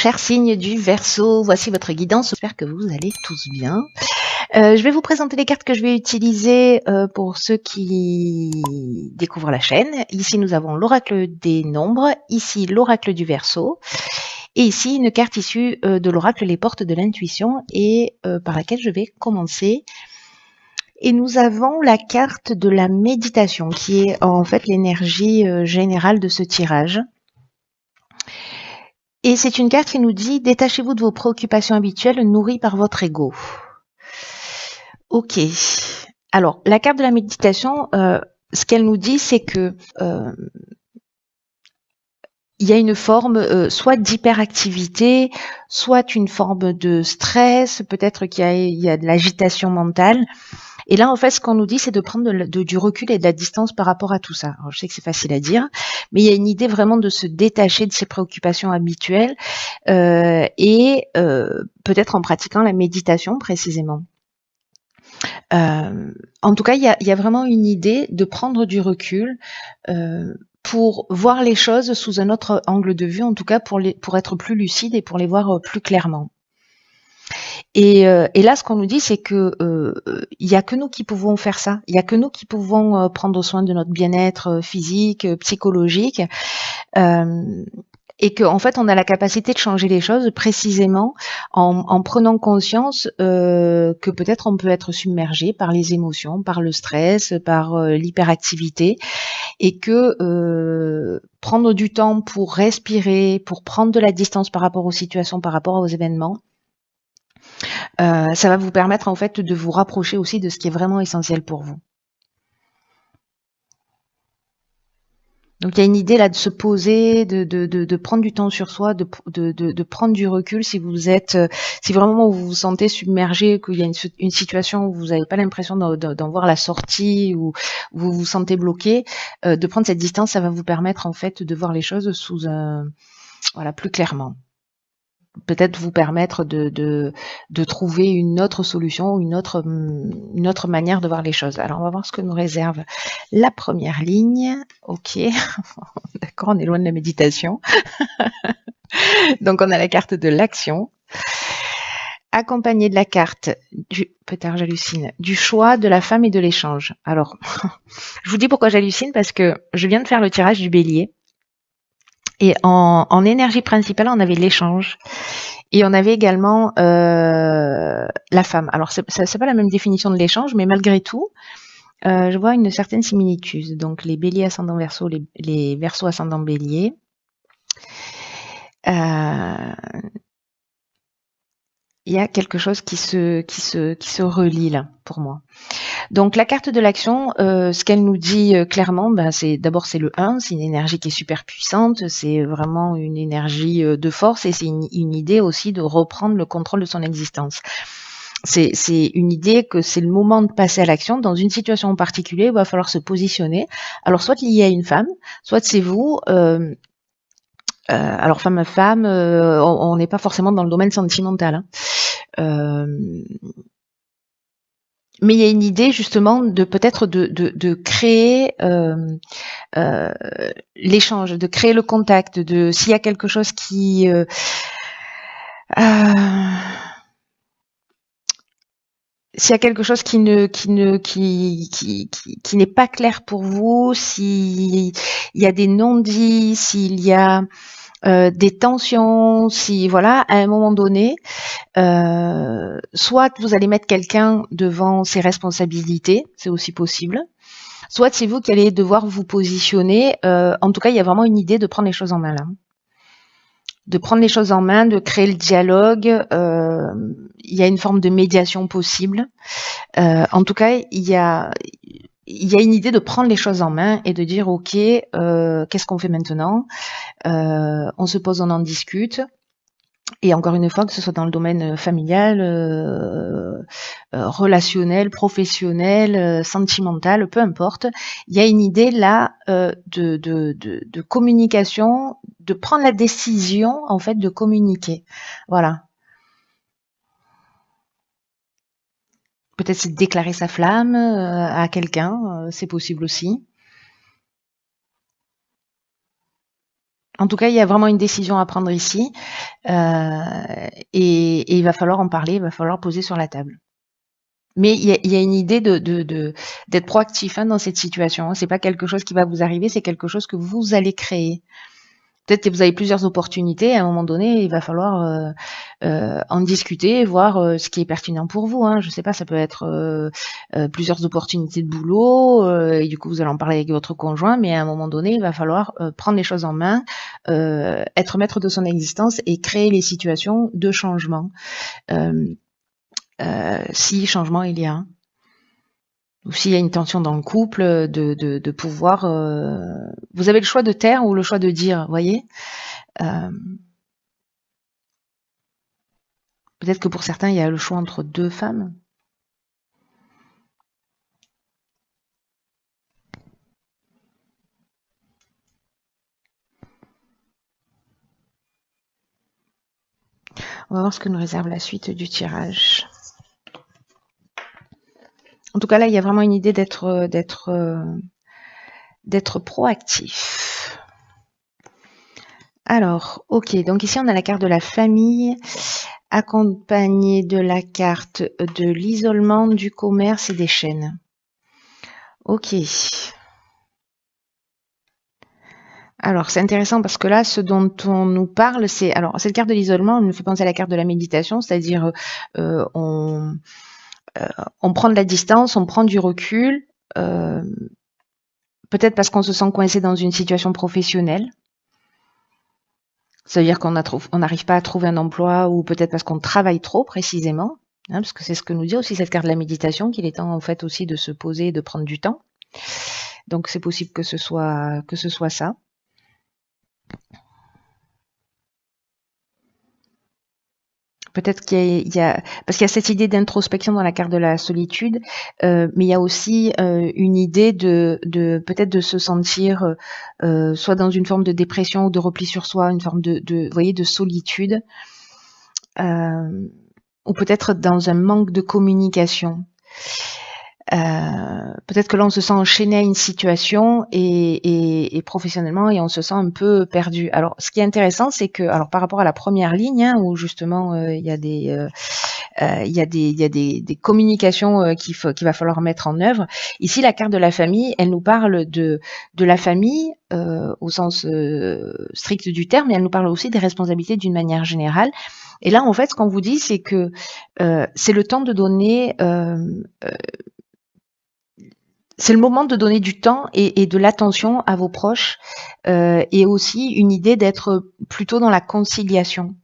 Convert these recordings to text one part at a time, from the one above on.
chers signes du Verseau, voici votre guidance. J'espère que vous allez tous bien. Je vais vous présenter les cartes que je vais utiliser pour ceux qui découvrent la chaîne. Ici, nous avons l'oracle des nombres, ici l'oracle du Verseau, et ici une carte issue de l'oracle Les Portes de l'Intuition et par laquelle je vais commencer. Et nous avons la carte de la méditation qui est en fait l'énergie générale de ce tirage. Et c'est une carte qui nous dit « Détachez-vous de vos préoccupations habituelles nourries par votre ego ». Ok. Alors, la carte de la méditation, ce qu'elle nous dit, c'est que il y a une forme soit d'hyperactivité, soit une forme de stress, peut-être qu'il y a de l'agitation mentale. Et là, en fait, ce qu'on nous dit, c'est de prendre du recul et de la distance par rapport à tout ça. Alors, je sais que c'est facile à dire, mais il y a une idée vraiment de se détacher de ses préoccupations habituelles et peut-être en pratiquant la méditation précisément. En tout cas, il y a vraiment une idée de prendre du recul pour voir les choses sous un autre angle de vue, en tout cas pour être plus lucide et pour les voir plus clairement. Et là, ce qu'on nous dit, c'est que il y a que nous qui pouvons faire ça. Il y a que nous qui pouvons prendre soin de notre bien-être physique, psychologique, et qu'en fait, on a la capacité de changer les choses précisément en prenant conscience que peut-être on peut être submergé par les émotions, par le stress, par l'hyperactivité, et que prendre du temps pour respirer, pour prendre de la distance par rapport aux situations, par rapport aux événements, ça va vous permettre en fait de vous rapprocher aussi de ce qui est vraiment essentiel pour vous. Donc il y a une idée là de se poser, de prendre du temps sur soi, de prendre du recul si vous êtes, si vraiment vous vous sentez submergé, qu'il y a une situation où vous n'avez pas l'impression d'en voir la sortie ou vous vous sentez bloqué, de prendre cette distance, ça va vous permettre en fait de voir les choses sous voilà, plus clairement. Peut-être vous permettre de trouver une autre solution, une autre manière de voir les choses. Alors, on va voir ce que nous réserve la première ligne. Ok, d'accord, on est loin de la méditation. Donc, on a la carte de l'action, accompagnée de la carte peut-être j'hallucine, du choix, de la femme et de l'échange. Alors, je vous dis pourquoi j'hallucine, parce que je viens de faire le tirage du bélier. Et en énergie principale, on avait l'échange. Et on avait également la femme. Alors, c'est pas la même définition de l'échange, mais malgré tout, je vois une certaine similitude. Donc, les béliers ascendant verseau, les verseaux ascendant bélier. Il y a quelque chose qui se relie là, pour moi. Donc la carte de l'action, ce qu'elle nous dit clairement, c'est d'abord c'est le 1, c'est une énergie qui est super puissante, c'est vraiment une énergie de force et c'est une idée aussi de reprendre le contrôle de son existence. C'est une idée que c'est le moment de passer à l'action dans une situation en particulier, il va falloir se positionner. Alors soit lié à une femme, soit c'est vous. Alors femme à femme, on n'est pas forcément dans le domaine sentimental. Hein. Mais il y a une idée justement de peut-être de créer l'échange, de créer le contact, de s'il y a quelque chose qui s'il y a quelque chose qui n'est pas clair pour vous, s'il y a des non-dits, s'il y a des tensions, si voilà, à un moment donné, soit vous allez mettre quelqu'un devant ses responsabilités, c'est aussi possible, soit c'est vous qui allez devoir vous positionner. En tout cas, il y a vraiment une idée de prendre les choses en main là. De prendre les choses en main, de créer le dialogue. Il y a une forme de médiation possible. En tout cas, il y a une idée de prendre les choses en main et de dire ok, qu'est-ce qu'on fait maintenant? On se pose, on en discute. Et encore une fois, que ce soit dans le domaine familial, relationnel, professionnel, sentimental, peu importe, il y a une idée là de communication, de prendre la décision en fait de communiquer. Voilà. Peut-être c'est de déclarer sa flamme à quelqu'un, c'est possible aussi. En tout cas, il y a vraiment une décision à prendre ici, et il va falloir en parler, il va falloir poser sur la table. Mais il y a une idée d'être proactif, hein, dans cette situation, hein. C'est pas quelque chose qui va vous arriver, c'est quelque chose que vous allez créer. Peut-être que vous avez plusieurs opportunités. À un moment donné, il va falloir en discuter, voir ce qui est pertinent pour vous, hein. Je sais pas, ça peut être plusieurs opportunités de boulot. Et du coup, vous allez en parler avec votre conjoint. Mais à un moment donné, il va falloir prendre les choses en main, être maître de son existence et créer les situations de changement. Si changement il y a. Ou s'il y a une tension dans le couple, de pouvoir... vous avez le choix de taire ou le choix de dire, vous voyez. Peut-être que pour certains, il y a le choix entre deux femmes. On va voir ce que nous réserve la suite du tirage. En tout cas, là, il y a vraiment une idée d'être proactif. Alors, ok, donc ici, on a la carte de la famille, accompagnée de la carte de l'isolement, du commerce et des chaînes. Ok. Alors, c'est intéressant parce que là, ce dont on nous parle, c'est... Alors, cette carte de l'isolement, elle nous fait penser à la carte de la méditation, c'est-à-dire on prend de la distance, on prend du recul, peut-être parce qu'on se sent coincé dans une situation professionnelle. Ça veut dire qu'on n'arrive pas à trouver un emploi, ou peut-être parce qu'on travaille trop précisément, hein, parce que c'est ce que nous dit aussi cette carte de la méditation, qu'il est temps en fait aussi de se poser et de prendre du temps. Donc c'est possible que ce soit ça. Peut-être qu'il y a parce qu'il y a cette idée d'introspection dans la carte de la solitude, mais il y a aussi une idée de peut-être de se sentir soit dans une forme de dépression ou de repli sur soi, une forme vous voyez, de solitude, ou peut-être dans un manque de communication. Peut-être que là on se sent enchaîné à une situation et professionnellement, et on se sent un peu perdu. Alors ce qui est intéressant, c'est que, alors par rapport à la première ligne, hein, où justement il y a des communications qu'il va falloir mettre en œuvre, ici la carte de la famille, elle nous parle de la famille au sens strict du terme, mais elle nous parle aussi des responsabilités d'une manière générale. Et là en fait, ce qu'on vous dit, c'est que c'est le temps de donner c'est le moment de donner du temps et de l'attention à vos proches, et aussi une idée d'être plutôt dans la conciliation.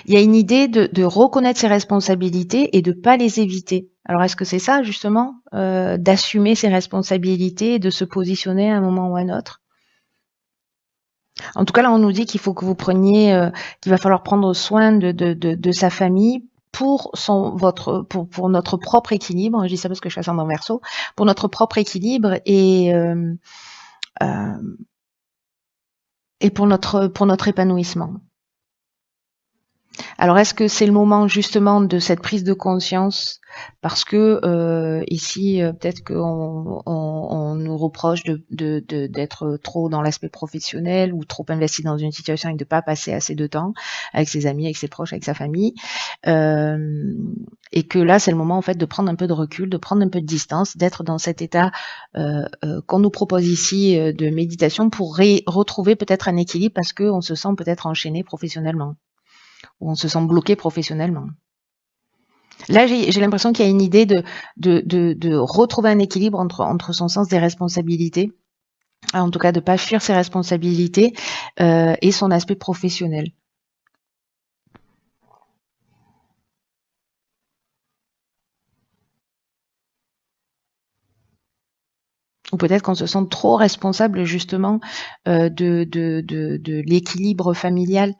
Il y a une idée de reconnaître ses responsabilités et de pas les éviter. Alors est-ce que c'est ça justement, d'assumer ses responsabilités et de se positionner à un moment ou à un autre? En tout cas, là, on nous dit qu'il faut que vous preniez, qu'il va falloir prendre soin de sa famille pour notre propre équilibre. Je dis ça parce que je suis ascendant Verseau, pour notre propre équilibre et pour notre épanouissement. Alors, est-ce que c'est le moment justement de cette prise de conscience? Parce que ici, peut-être qu'on nous reproche d'être trop dans l'aspect professionnel ou trop investi dans une situation et de ne pas passer assez de temps avec ses amis, avec ses proches, avec sa famille. Et que là, c'est le moment en fait de prendre un peu de recul, de prendre un peu de distance, d'être dans cet état qu'on nous propose ici de méditation pour retrouver peut-être un équilibre, parce qu'on se sent peut-être enchaîné professionnellement, où on se sent bloqué professionnellement. Là, j'ai l'impression qu'il y a une idée de retrouver un équilibre entre son sens des responsabilités, en tout cas de ne pas fuir ses responsabilités, et son aspect professionnel. Ou peut-être qu'on se sent trop responsable justement de l'équilibre familial.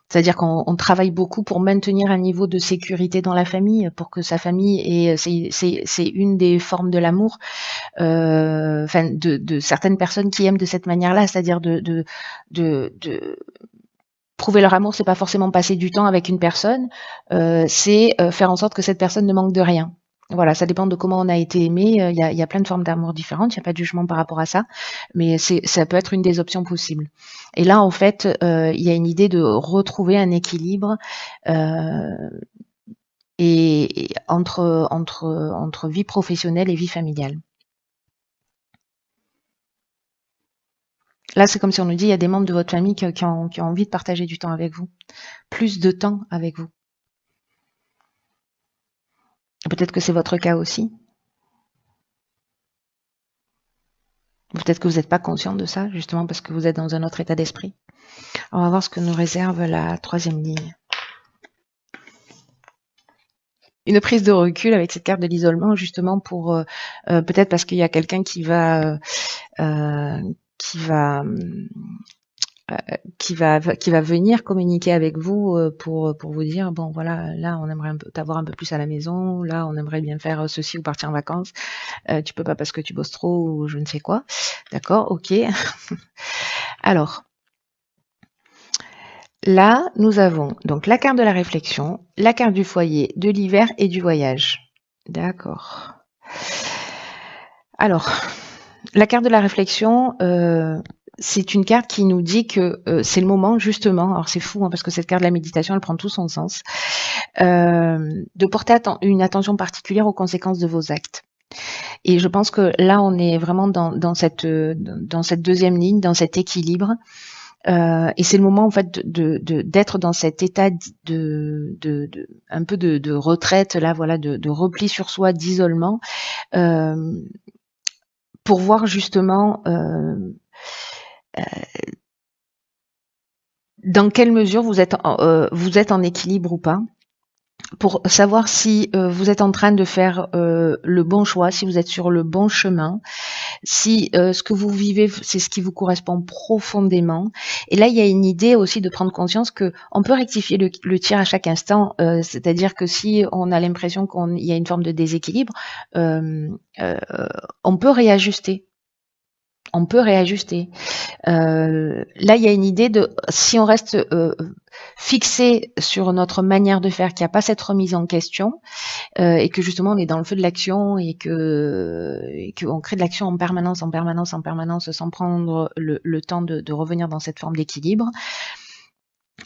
C'est-à-dire qu'on travaille beaucoup pour maintenir un niveau de sécurité dans la famille, pour que sa famille ait, c'est une des formes de l'amour, enfin de certaines personnes qui aiment de cette manière-là, c'est-à-dire de prouver leur amour, c'est pas forcément passer du temps avec une personne, c'est faire en sorte que cette personne ne manque de rien. Voilà, ça dépend de comment on a été aimé. Il y a plein de formes d'amour différentes. Il y a pas de jugement par rapport à ça, mais ça peut être une des options possibles. Et là, en fait, il y a une idée de retrouver un équilibre et entre vie professionnelle et vie familiale. Là, c'est comme si on nous dit, il y a des membres de votre famille qui ont envie de partager du temps avec vous, plus de temps avec vous. Peut-être que c'est votre cas aussi. Peut-être que vous n'êtes pas conscient de ça, justement parce que vous êtes dans un autre état d'esprit. On va voir ce que nous réserve la troisième ligne. Une prise de recul avec cette carte de l'isolement, justement pour peut-être parce qu'il y a quelqu'un qui va venir communiquer avec vous pour vous dire bon voilà, là on aimerait t'avoir un peu plus à la maison, là on aimerait bien faire ceci ou partir en vacances, tu peux pas parce que tu bosses trop ou je ne sais quoi. D'accord, ok. Alors là, nous avons donc la carte de la réflexion, la carte du foyer, de l'hiver et du voyage. D'accord. Alors, la carte de la réflexion, c'est une carte qui nous dit que c'est le moment justement, alors c'est fou hein, parce que cette carte de la méditation, elle prend tout son sens, de porter une attention particulière aux conséquences de vos actes. Et je pense que là, on est vraiment dans cette deuxième ligne, dans cet équilibre. Et c'est le moment en fait d'être dans cet état un peu de retraite là, voilà, de repli sur soi, d'isolement, pour voir justement dans quelle mesure vous êtes en équilibre ou pas, pour savoir si vous êtes en train de faire le bon choix, si vous êtes sur le bon chemin, si ce que vous vivez, c'est ce qui vous correspond profondément. Et là, il y a une idée aussi de prendre conscience que on peut rectifier le tir à chaque instant. C'est-à-dire que si on a l'impression qu'il y a une forme de déséquilibre, on peut réajuster. On peut réajuster. Là, il y a une idée de si on reste fixé sur notre manière de faire, qu'il n'y a pas cette remise en question, et que justement on est dans le feu de l'action et qu'on crée de l'action en permanence, sans prendre le temps de revenir dans cette forme d'équilibre,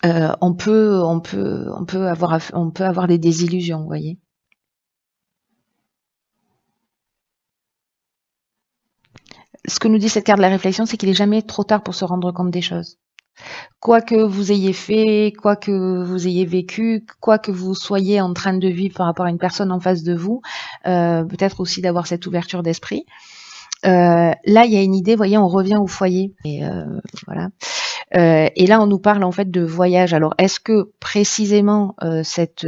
on peut avoir des désillusions, vous voyez. Ce que nous dit cette carte de la réflexion, c'est qu'il n'est jamais trop tard pour se rendre compte des choses. Quoi que vous ayez fait, quoi que vous ayez vécu, quoi que vous soyez en train de vivre par rapport à une personne en face de vous, peut-être aussi d'avoir cette ouverture d'esprit. Là, il y a une idée, vous voyez, on revient au foyer. Et voilà. Et là, on nous parle en fait de voyage. Alors, est-ce que précisément cette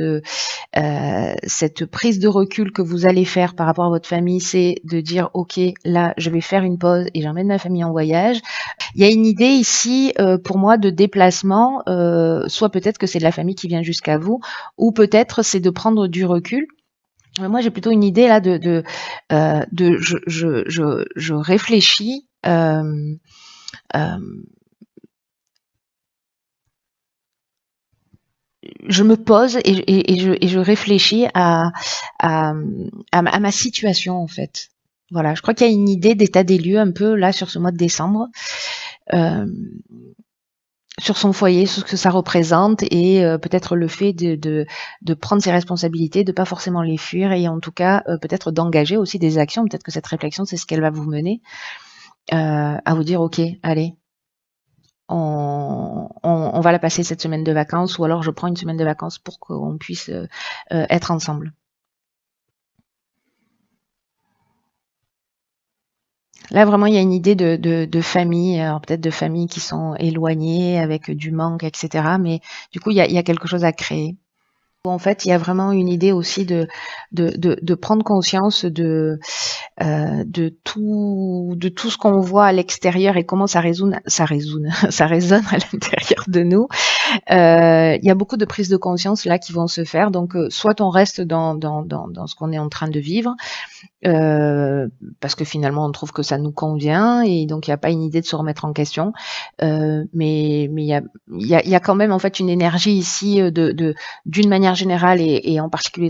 prise de recul que vous allez faire par rapport à votre famille, c'est de dire, ok, là, je vais faire une pause et j'emmène ma famille en voyage. Il y a une idée ici, pour moi, de déplacement. Soit peut-être que c'est de la famille qui vient jusqu'à vous, ou peut-être c'est de prendre du recul. Moi, j'ai plutôt une idée là je réfléchis. Je me pose et je réfléchis à ma situation en fait. Voilà, je crois qu'il y a une idée d'état des lieux un peu là sur ce mois de décembre, sur son foyer, sur ce que ça représente et peut-être le fait de prendre ses responsabilités, de pas forcément les fuir et en tout cas peut-être d'engager aussi des actions. Peut-être que cette réflexion c'est ce qu'elle va vous mener à vous dire ok, allez. On va la passer cette semaine de vacances ou alors je prends une semaine de vacances pour qu'on puisse être ensemble. Là, vraiment, il y a une idée de famille, alors peut-être de familles qui sont éloignées avec du manque, etc. Mais du coup, il y a quelque chose à créer. En fait, il y a vraiment une idée aussi de prendre conscience de tout ce qu'on voit à l'extérieur et comment ça résonne à l'intérieur de nous. Il y a beaucoup de prises de conscience là qui vont se faire. Donc, soit on reste dans ce qu'on est en train de vivre, parce que finalement on trouve que ça nous convient et donc il n'y a pas une idée de se remettre en question. Mais il y a quand même en fait une énergie ici d'une manière générale et en particulier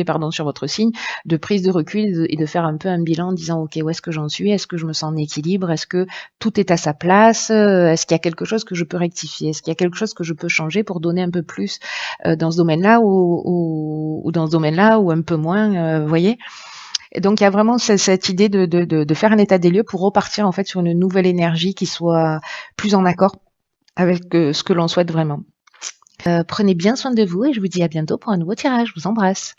pardon sur votre signe de prise de recul et de faire un peu un bilan en disant ok, où est-ce que j'en suis, est-ce que je me sens en équilibre, est-ce que tout est à sa place, est-ce qu'il y a quelque chose que je peux rectifier, est-ce qu'il y a quelque chose que je peux changer pour donner un peu plus dans ce domaine-là ou dans ce domaine-là ou un peu moins, vous voyez. Et donc il y a vraiment cette idée de faire un état des lieux pour repartir en fait sur une nouvelle énergie qui soit plus en accord avec ce que l'on souhaite vraiment. Prenez bien soin de vous et je vous dis à bientôt pour un nouveau tirage. Je vous embrasse.